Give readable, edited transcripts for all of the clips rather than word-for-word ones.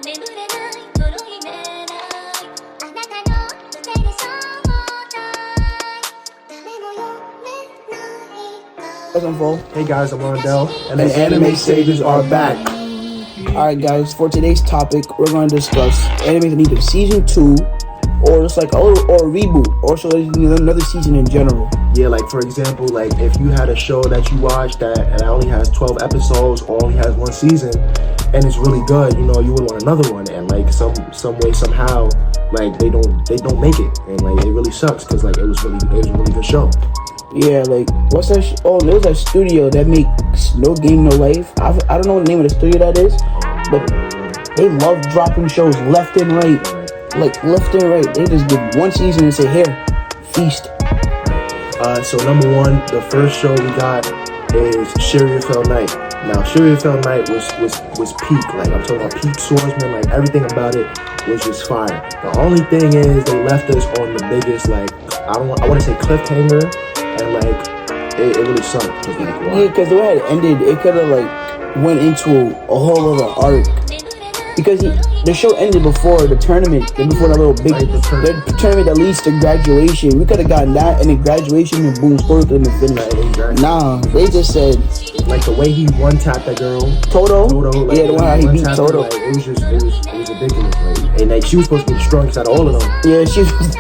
Hey guys, I'm Rondell, and the Anime Sages are back. Alright guys, for today's topic, we're going to discuss anime that need a season 2, or just like or a reboot, or so another season in general. Yeah, like for example, like if you had a show that you watched that only has 12 episodes or only has one season, and it's really good, you know, you would want another one, and like some way somehow, like they don't make it, and like it really sucks because like it was a really good show. Yeah, like what's that? There's a studio that makes No Game No Life. I don't know what the name of the studio that is, but they love dropping shows left and right, like left and right. They just did one season and say, "Here, feast." So number one, the first show we got is Fell Night. Now Fell Night was peak. Like I'm talking about peak swordsman. Like everything about it was just fire. The only thing is they left us on the biggest, like I want to say cliffhanger. And like it really sucked. Like, wow. Yeah, because the way it ended, it could have like went into a whole other arc. Because the show ended before the tournament, before the little big the tournament that leads to graduation. We could have gotten that, and then graduation, and boom, story could have been finished. Exactly. Nah, they just said like the way he one tapped that girl, Toto. Like, yeah, the way how he beat Toto. Like, it was ridiculous. Like, and like she was supposed to be the strongest out of all of them. Yeah, she was.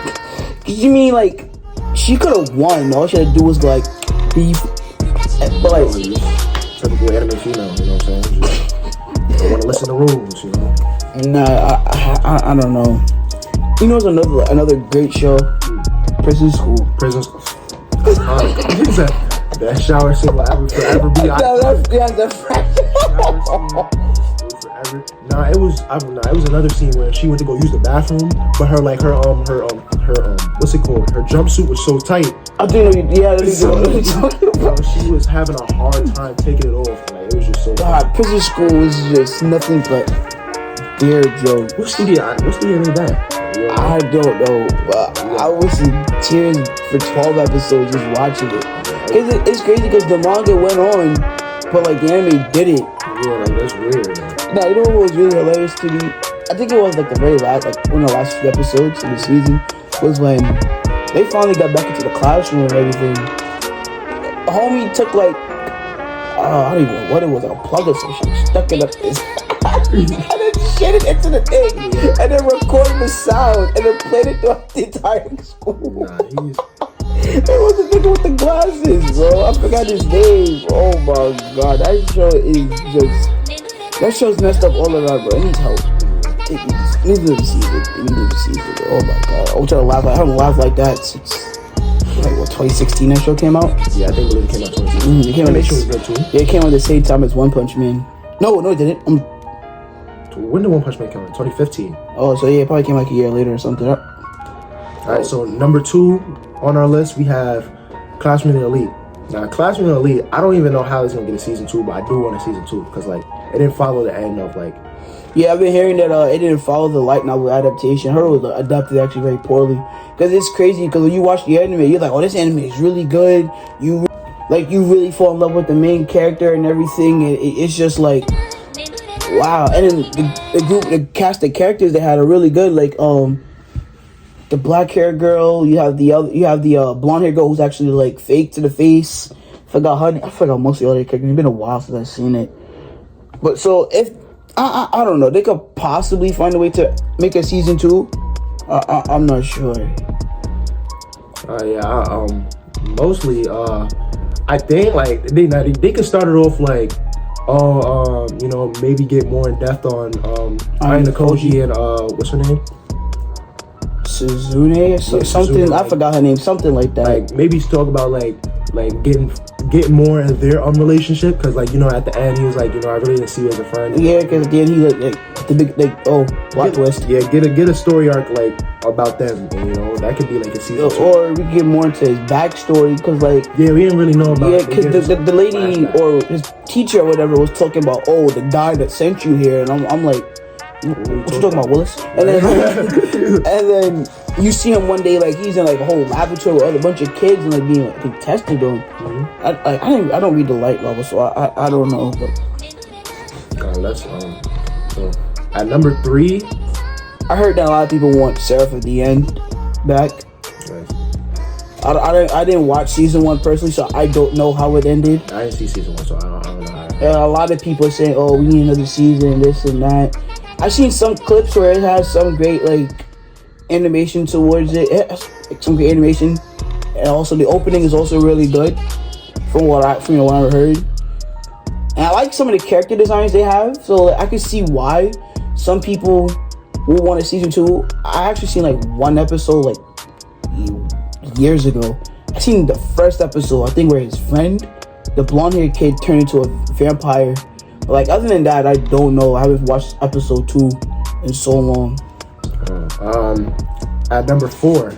You mean like? She could have won. All she had to do was like beef, but like typical anime female. You know what I'm saying? Just don't want to listen to rules. You know? Nah, I don't know. You know, it's another great show. Prison School. That shower scene will forever be. Nah, it was another scene where she went to go use the bathroom, but her what's it called? Her jumpsuit was so tight. I think She was having a hard time taking it off. Like it was just so. God, Prison School was just nothing but dear joke. What studio made that? Yeah. I don't know. I was in tears for 12 episodes just watching it. It's crazy because the manga went on, but like the anime did it. Yeah, like that's weird. Now, you know what was really hilarious to me? I think it was like the very last, like one of the last few episodes of the season was when they finally got back into the classroom and everything. Homie took like, I don't even know what it was, like a plug or some shit, stuck it up his and then shit it into the thing, and then recorded the sound, and then played it throughout the entire school. It was the nigga with the glasses, bro. I forgot his name. Oh my god, that show's messed up all around, bro. It needs help. It needs a season. Oh my god. I'm trying to laugh. I haven't laughed like that since like 2016 that show came out. Yeah, I think it came out 2016. It came out. Was good too. Yeah, it came out at the same time as One Punch Man. No, it didn't. When did One Punch Man come out? 2015. Oh, so yeah, it probably came like a year later or something. Alright, so number 2 on our list we have Classroom Elite. Now, Classroom Elite, I don't even know how it's gonna get a season 2, but I do want a season 2 because like it didn't follow the end of like. Yeah, I've been hearing that it didn't follow the light novel adaptation. Her was adapted actually very poorly. Because it's crazy, because when you watch the anime, you're like, oh, this anime is really good. You really fall in love with the main character and everything. It's just like, wow. And then the cast of characters they had are really good. Like the black hair girl, you have the blonde hair girl who's actually like fake to the face. I forgot most of the other characters. It's been a while since I've seen it. But so if I don't know, they could possibly find a way to make a season 2. I'm not sure. Mostly I think like they could start it off like you know, maybe get more in depth on Aina Koji and what's her name? Suzune or something. Suzune, I forgot her name. Something like that. Like maybe talk about like getting more in their relationship, because like, you know, at the end he was like, you know, I really didn't see you as a friend. Yeah, because at the end he like the big plot twist. Yeah, get a story arc like about them, and you know that could be like a season 2. Or we get more into his backstory, because like we didn't really know about. Yeah, because the lady or his teacher or whatever was talking about the guy that sent you here, and I'm like, what you talking about, Willis? And then and then you see him one day, like he's in like a whole laboratory with a bunch of kids and like being like tested on. Mm-hmm. I don't read the light level, so I don't know. But let's At number 3, I heard that a lot of people want Seraph at the end back. I didn't watch season 1 personally, so I don't know how it ended. I didn't see season 1, so I don't know how. A lot of people are saying, "Oh, we need another season, this and that." I've seen some clips where it has some great like animation towards it. It has like, some great animation, and also the opening is also really good, from what I've heard. And I like some of the character designs they have, so I can see why some people will want a season 2. I actually seen like one episode like years ago. I seen the first episode, I think, where his friend, the blonde-haired kid, turned into a vampire. But like other than that, I don't know. I haven't watched episode 2 in so long. At number 4,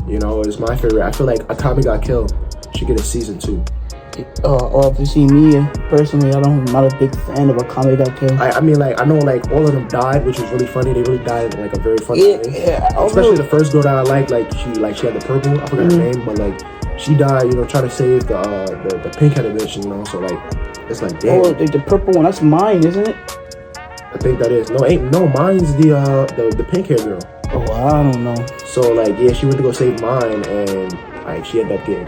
is my favorite. I feel like Akami Got Killed should get a season 2. If you see me personally, I'm not a big fan of Akami Got Killed. I mean, like, I know, like, all of them died, which was really funny. They really died in, like, a very funny way. Yeah. Especially the first girl that I liked, she had the purple. I forgot her name, but, like, she died, trying to save the pink-headed bitch, so, like, it's like, damn. Oh, the purple one, that's mine, isn't it? I think that is. No, mine's the pink-haired girl. Oh, I don't know. So, like, yeah, she went to go save mine, and, like, she ended up getting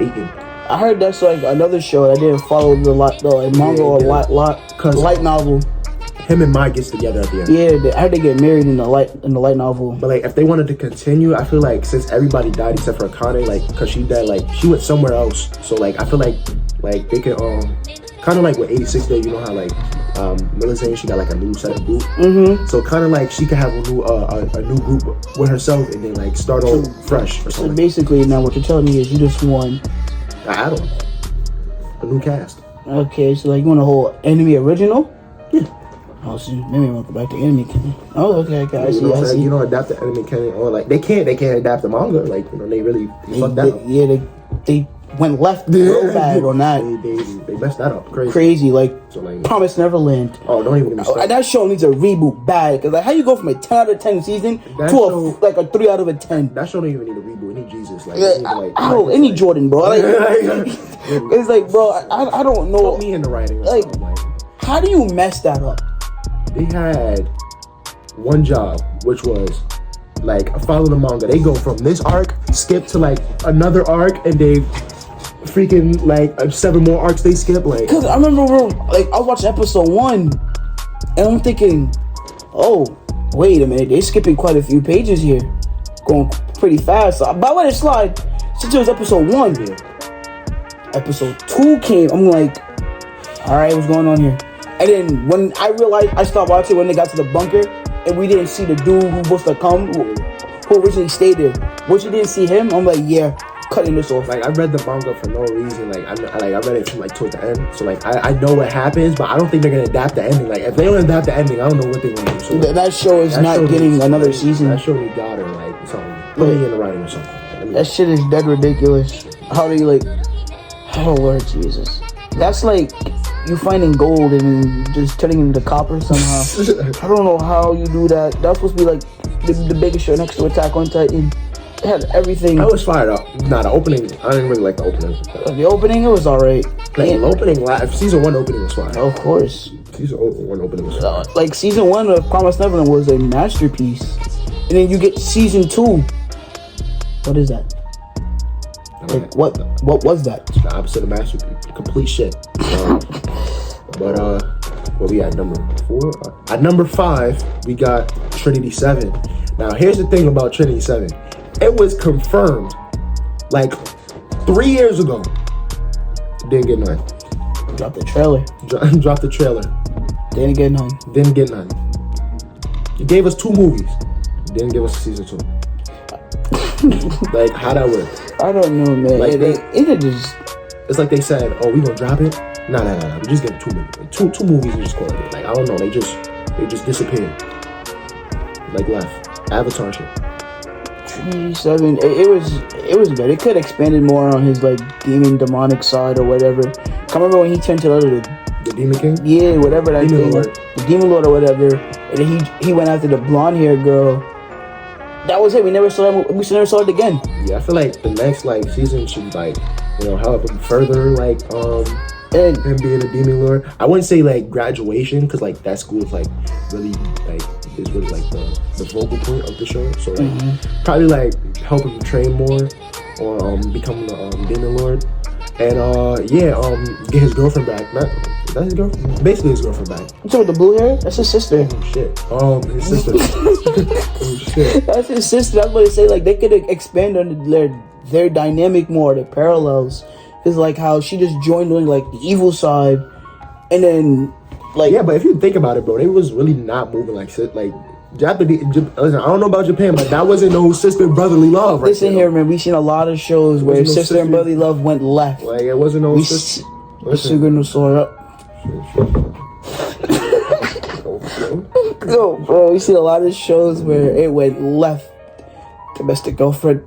eaten. I heard that's like another show that didn't follow the manga or light novel. Him and Mai gets together at the end. Yeah, I heard they get married in the light novel. But like, if they wanted to continue, I feel like since everybody died except for Akane, like, cause she died, like, she went somewhere else. So like, I feel like they could kind of like with 86 Day, you know how like Millicent, she got like a new set of group. So kind of like she could have a new group with herself and then like start all fresh or something. So basically, now what you're telling me is you just won I don't. A new cast. Okay, so like you want a whole anime original? Yeah. Oh, so maybe I want to go back to anime canon. Oh, okay, I see. Adapt the anime canon, or like they can't adapt the manga. Like they really fucked that up. Yeah, they went left real bad on that. They messed that up. Crazy. Like Promised Neverland. Oh, don't even get me started. That show needs a reboot bad. Cause like how you go from a 10 out of 10 season to a 3 out of 10. That show don't even need a reboot. It need Jesus. Like, it need Jordan, bro. Like, it's like, bro, I don't know. Put me in the writing. Like, how do you mess that up? They had one job, which was like follow the manga. They go from this arc, skip to like another arc, and they freaking like 7 more arcs they skip. Like, cause I remember I was watching episode 1, and I'm thinking, oh, wait a minute, they're skipping quite a few pages here, going pretty fast. So, but I let it slide since it was episode 1. Episode 2 came. I'm like, all right, what's going on here? And then when I realized, I stopped watching when they got to the bunker, and we didn't see the dude who was supposed to come, who originally stayed there. Once you didn't see him, I'm like, yeah, cutting this off. Like, I read the manga for no reason. Like, I read it from like towards the end. So like, I know what happens, but I don't think they're gonna adapt the ending. Like, if they don't adapt the ending, I don't know what they're gonna do. So, like, that show is not getting another season. That show we got her like something. Put me in the writing or something. That shit is dead ridiculous. How do you like? Oh Lord Jesus, that's like you finding gold and just turning it into copper somehow. I don't know how you do that. That's supposed to be like the biggest show next to Attack on Titan. It had everything. I was fired up. Nah, the opening, I didn't really like the opening. The opening, it was alright. Like, the opening, season 1 opening was fire. Of course. Season 1 opening was fire. Like season 1 of Promised Neverland was a masterpiece. And then you get season 2. What is that? Like, what was that? It's the opposite of masterpiece. Complete shit. But what we at number 4? At number 5, we got Trinity VII. Now, here's the thing about Trinity VII. It was confirmed like 3 years ago. Didn't get none. Drop the trailer. Drop the trailer. Didn't get none. Didn't get none. You gave us 2 movies. Didn't give us a season 2. Like, how that work? I don't know, man. Like, it just... It's like they said, oh, we gonna drop it? Nah. We just get 2 movies. Like, two movies and just call it. Like, I don't know. They just disappeared. Like, left. Avatar shit. Trinity VII, it was good. It could have expanded more on his like demonic side or whatever. I remember when he turned to the Demon King? Yeah, whatever that Demon thing. Lord. The Demon Lord or whatever. And then he went after the blonde haired girl. That was it. We never saw it again. Yeah, I feel like the next like season should like help him further like and And him being a demon lord. I wouldn't say like graduation because like that school is like really like is really like the focal point of the show. So like, probably like help him train more or become the demon lord. And get his girlfriend back. That's his girlfriend. Basically his girlfriend back. So with the blue hair, that's his sister. Oh shit. His sister. Oh shit. That's his sister. I was about to say like they could expand on their dynamic more, their parallels. Cause like how she just joined on like the evil side, and then like yeah, but if you think about it, bro, they was really not moving like shit. Like Japanese. Listen, I don't know about Japan, but that wasn't no sister and brotherly love. Right listen here, man. We seen a lot of shows where sister and brotherly love went left. Like it wasn't no sister. Sugar no soda up. Yo, bro, we see a lot of shows where it went left. Domestic girlfriend.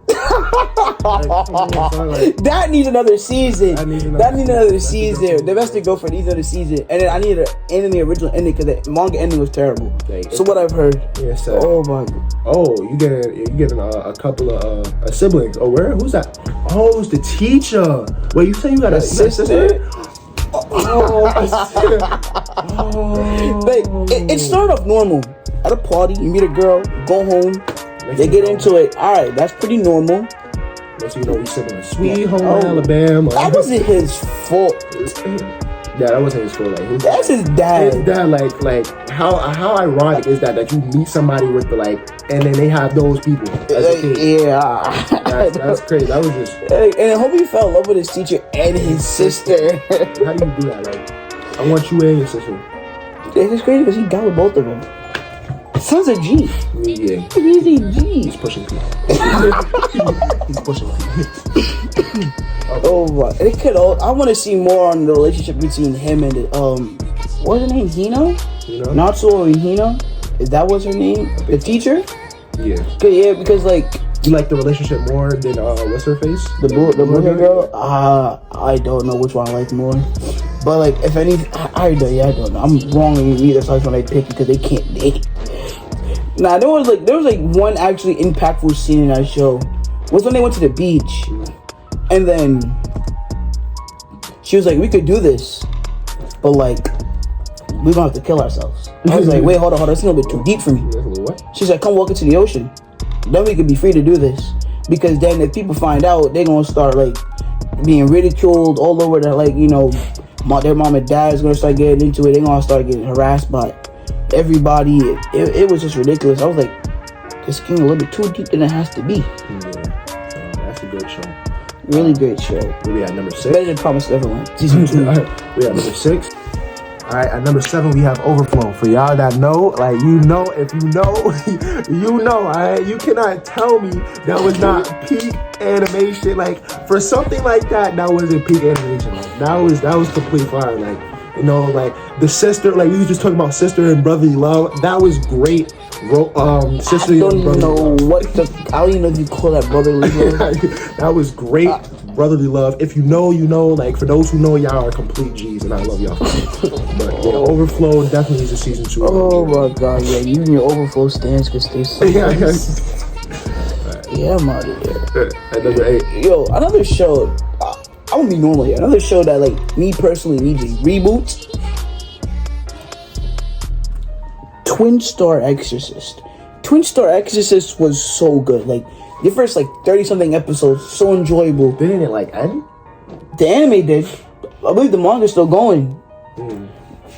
That needs another season. That needs another season. Domestic girlfriend needs another season. And then I need an anime original ending because the manga ending was terrible. So what I've heard. Yes, sir. Oh my god. Oh, you getting a couple of siblings. Oh, where? Who's that? Oh, it's the teacher. Wait, you say you got a sister? Like it started off normal. At a party, you meet a girl, go home, they get into it. Alright, that's pretty normal. So you know we sitting in Sweet Home Alabama. That wasn't his fault. Yeah, that wasn't his fault. Like, that's his dad. His dad, like how ironic is that you meet somebody with the and then they have those people as a kid. Yeah, that's crazy. That was just. And I hope he fell in love with his teacher and his sister. How do you do that? Like, I want you and your sister. It's crazy because he got with both of them. Son's a G. Yeah. He's a G. He's pushing people. He's pushing people. Oh my! It could. I want to see more on the relationship between him and what's her name? Hino? Natsuo or Hino? Is that what's her name? The teacher? Yeah. Yeah, because like you like the relationship more than what's her face? The blue girl? I don't know which one I like more. But like, if any, I don't know. I'm wrong in either side when I pick because they can't date. Nah, there was one actually impactful scene in that show. Was when they went to the beach, and then she was like, "We could do this, but like, we gonna have to kill ourselves." I was like, "Wait, hold on, it's a little bit too deep for me." She's like, "Come walk into the ocean, then we could be free to do this." Because then if people find out, they're gonna start like being ridiculed all over. That their mom and dad is gonna start getting into it. They're gonna start getting harassed by everybody. It was just ridiculous. I was like, this getting a little bit too deep than it has to be. Yeah, that's a great show. Really great show. We at number 6. Better than Promised Neverland. Season 2. We at number 6. All right, at number 7 we have Overflow. For y'all that know, if you know, you know. All right, you cannot tell me that was not peak animation. Like for something like that wasn't peak animation. Like that was complete fire. Like the sister. Like we were just talking about sister and brotherly love. That was great. Sister I don't even know if you call that brotherly love. That was great. Brotherly love. If you know, you know. Like for those who know, y'all are complete G's, and I love y'all. But yeah, Overflow definitely is a season 2. Oh my god, yeah, you and your Overflow stands could stay so nice. Yeah, I'm out of here. At number 8. Yo, another show. I'm gonna be normal here. Another show that like me personally needs a reboot. Twin Star Exorcist. Twin Star Exorcist was so good. Like the first 30-something episodes, so enjoyable. Didn't it end? The anime did. I believe the manga's still going.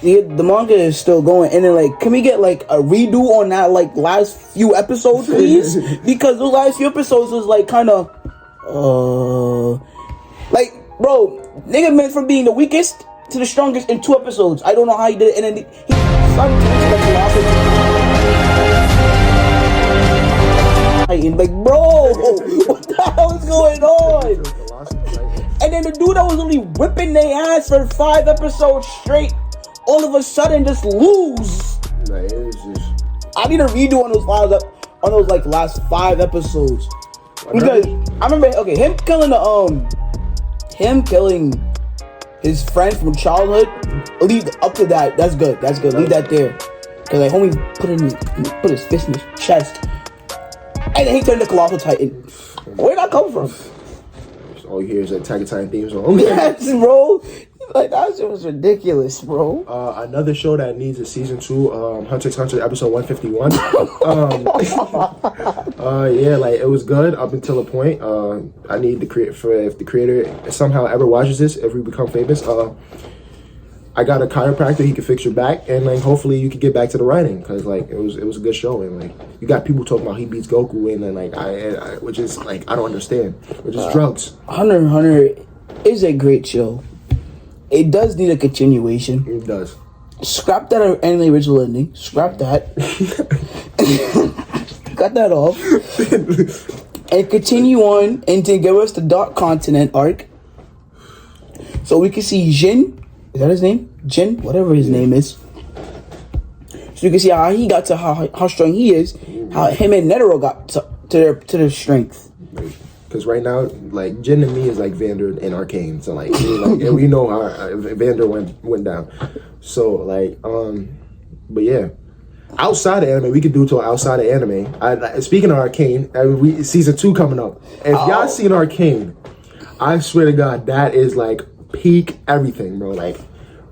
The manga is still going. And then can we get a redo on that last few episodes, please? Because those last few episodes was kind of bro, nigga went from being the weakest to the strongest in 2 episodes. I don't know how he did it. And then he started to bro, what the hell is going on? And then the dude that was only whipping their ass for 5 episodes straight, all of a sudden just lose. I need a redo on those last 5 episodes. Because I remember, him killing his friend from childhood. Leave up to that. That's good. Leave that there. Cause homie put his fist in his chest, and then he turned the Colossal Titan. Where'd that come from? All you hear is Attack on Titan theme song. Yes, bro. Like, that shit was ridiculous, bro. Another show that needs a season 2, Huntress Hunter episode 151. Yeah, like it was good up until a point. I need to create for if the creator somehow ever watches this, if we become famous, I got a chiropractor. He could fix your back, and like hopefully you could get back to the writing because like it was a good show, and like you got people talking about he beats Goku, and then like I which is like I don't understand, which is drugs. Hunter x Hunter is a great show. It does need a continuation. It does. Scrap that anime original ending. Scrap that. Cut that off. And continue on and to give us the Dark Continent arc. So we can see Jin. Is that his name? Jin? Whatever his name is. So you can see how he got to how strong he is. How him and Netero got to their strength. Because right now, like Jin and me is like Vander and Arcane, so like, and we know how Vander went down. So like, but yeah, outside of anime, we could do to outside of anime. Speaking of Arcane, season 2 coming up. If y'all seen Arcane, I swear to God, that is like peak everything, bro. Like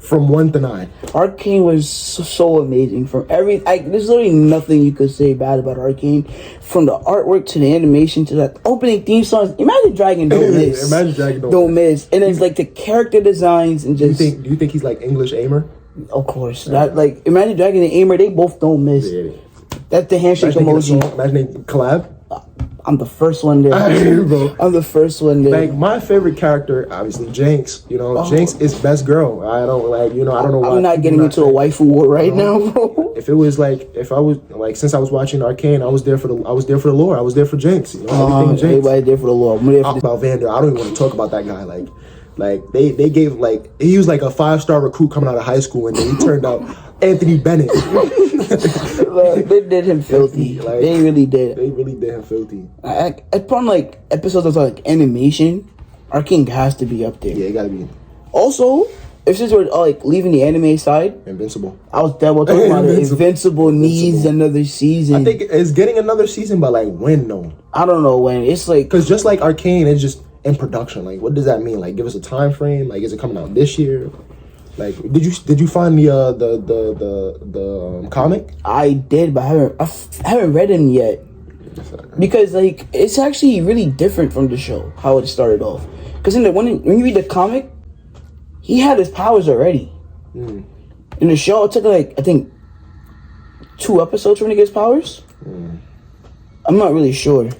from 1 to 9. Arcane was so amazing. From there's literally nothing you could say bad about Arcane. From the artwork to the animation to the opening theme songs. Imagine Dragon Don't Miss. Imagine Dragon Don't Miss. And it's like the character designs and just. Do you think he's like English Aimer? Of course. That like Imagine Dragon and Aimer, they both don't miss. Yeah. That's the handshake emoji. Imagine they collab. I'm the first one there. Bro. I'm the first one there. Like my favorite character, obviously Jinx. You know, Jinx is best girl. I don't like. You know, I don't know why. I'm not getting into a waifu war right now, bro. If I was like, since I was watching Arcane, I was there for the lore. I was there for Jinx. You know, everything Jinx. Everybody there for the lore. About Vander, I don't even want to talk about that guy. Like they gave like he was like a 5-star recruit coming out of high school, and then he turned out Anthony Bennett. Look, they did him filthy. Like, they really did. They really did him filthy. Upon like episodes of like animation, Arcane has to be up there. Yeah, it gotta be. Also, if since we're like leaving the anime side, Invincible. I was double talking about it. Invincible needs another season. I think it's getting another season, but like when though? I don't know when. It's like because just like Arcane, it's just in production. Like, what does that mean? Like, give us a time frame. Like, is it coming out this year? Like, did you find the comic? I did, but I haven't read him yet because like it's actually really different from the show how it started off. Because when you read the comic, he had his powers already. In the show, it took like I think 2 episodes for him to get his powers. I'm not really sure.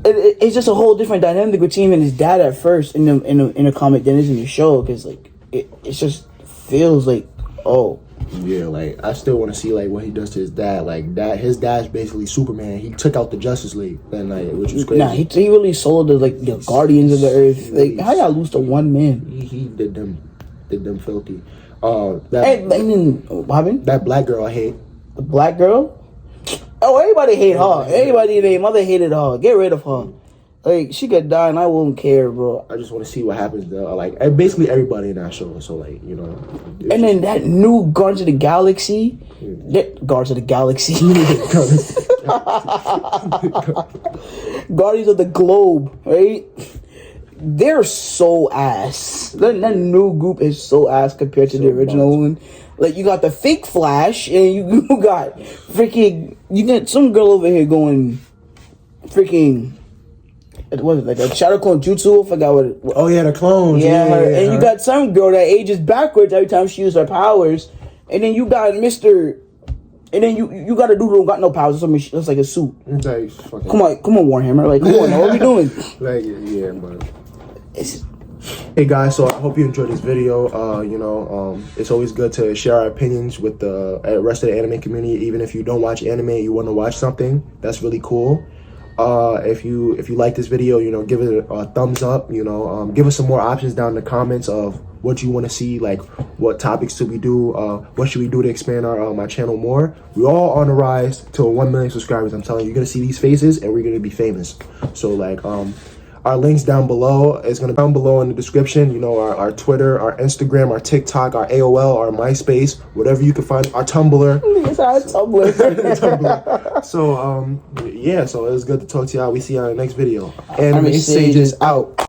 It's just a whole different dynamic between him and his dad at first in the comic than it is in the show because like it just feels like yeah, like I still want to see like what he does to his dad. Like his dad's basically Superman. He took out the Justice League that night, which was crazy. Nah, he really soloed the Guardians of the Earth. Like how y'all lose to one man? He did them filthy. What happened? That black girl I hate. The black girl? Oh, everybody hate her. Everybody and their mother hated her. Get rid of her. Like, she could die and I won't care, bro. I just want to see what happens though. Like, basically everybody in that show. So, like, you know. And then that new Guardians of the Galaxy. Guardians of the Galaxy. Guardians of the Globe, right? They're so ass. That new group is so ass compared to the original one. Like, you got the fake Flash, and you got freaking... You got some girl over here going freaking... What was it, like a shadow clone jutsu? I forgot what it was. Oh, yeah, the clones. Yeah, and you got some girl that ages backwards every time she uses her powers. And then you got Mr... And then you got a dude who got no powers. It's like a suit. Like, come on, Warhammer. Like, come on, what are we doing? Like, yeah, man. Hey guys, so I hope you enjoyed this video. It's always good to share our opinions with the rest of the anime community. Even if you don't watch anime, you want to watch something, that's really cool. If you like this video, give it a thumbs up. Give us some more options down in the comments of what you want to see, like what topics should we do, what should we do to expand my channel more. We're all on the rise to 1 million subscribers. I'm telling you, you're gonna see these faces and we're gonna be famous. So like our links down below is going to be down below in the description. Our Twitter, our Instagram, our TikTok, our AOL, our MySpace, whatever you can find, our Tumblr. It's our Tumblr. So, yeah, so it was good to talk to y'all. We see y'all in the next video. Anime Sages out.